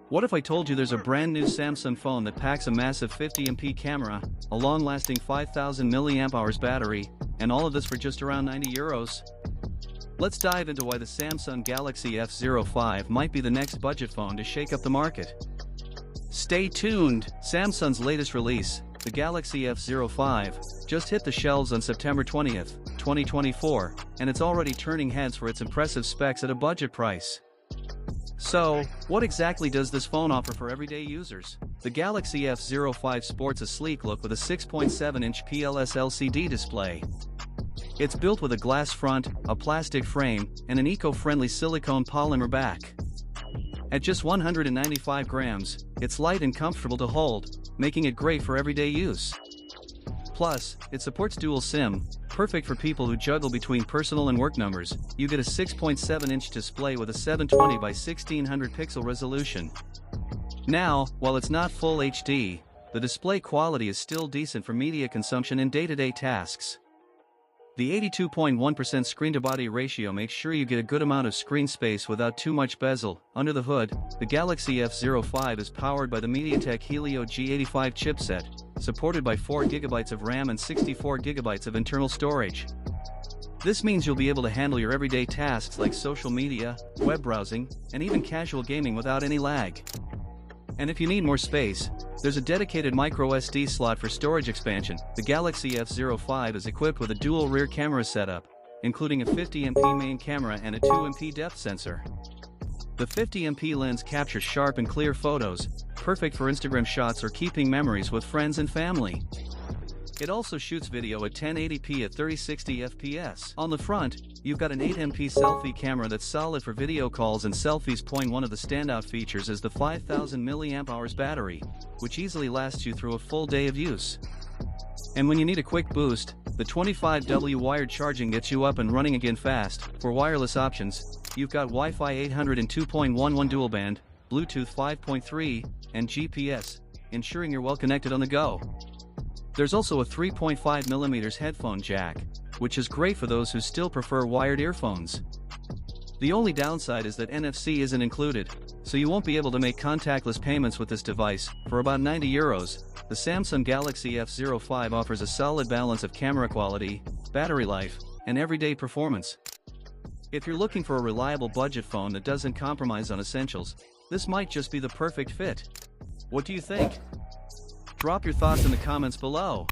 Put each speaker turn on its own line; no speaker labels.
What if I told you there's a brand new Samsung phone that packs a massive 50MP camera, a long-lasting 5000 mAh battery, and all of this for just around €90? Let's dive into why the Samsung Galaxy F05 might be the next budget phone to shake up the market. Stay tuned! Samsung's latest release, the Galaxy F05, just hit the shelves on September 20th, 2024, and it's already turning heads for its impressive specs at a budget price. So, what exactly does this phone offer for everyday users? The Galaxy F05 sports a sleek look with a 6.7-inch PLS LCD display. It's built with a glass front, a plastic frame, and an eco-friendly silicone polymer back. At just 195 grams, it's light and comfortable to hold, making it great for everyday use. Plus, it supports dual SIM, perfect for people who juggle between personal and work numbers. You get a 6.7-inch display with a 720 by 1600 pixel resolution. Now, while it's not full HD, the display quality is still decent for media consumption and day-to-day tasks. The 82.1% screen-to-body ratio makes sure you get a good amount of screen space without too much bezel. Under the hood, the Galaxy F05 is powered by the MediaTek Helio G85 chipset, supported by 4GB of RAM and 64GB of internal storage. This means you'll be able to handle your everyday tasks like social media, web browsing, and even casual gaming without any lag. And if you need more space, there's a dedicated microSD slot for storage expansion. The Galaxy F05 is equipped with a dual rear camera setup, including a 50MP main camera and a 2MP depth sensor. The 50MP lens captures sharp and clear photos, perfect for Instagram shots or keeping memories with friends and family. It also shoots video at 1080p at 3060 FPS. On the front, you've got an 8MP selfie camera that's solid for video calls and selfies. One of the standout features is the 5000 mAh battery, which easily lasts you through a full day of use. And when you need a quick boost, the 25W wired charging gets you up and running again fast. For wireless options, you've got Wi-Fi 800 and 2.11 dual band, Bluetooth 5.3, and GPS, ensuring you're well connected on the go. There's also a 3.5mm headphone jack, which is great for those who still prefer wired earphones. The only downside is that NFC isn't included, so you won't be able to make contactless payments with this device. For about €90, the Samsung Galaxy F05 offers a solid balance of camera quality, battery life, and everyday performance. If you're looking for a reliable budget phone that doesn't compromise on essentials, this might just be the perfect fit. What do you think? Drop your thoughts in the comments below.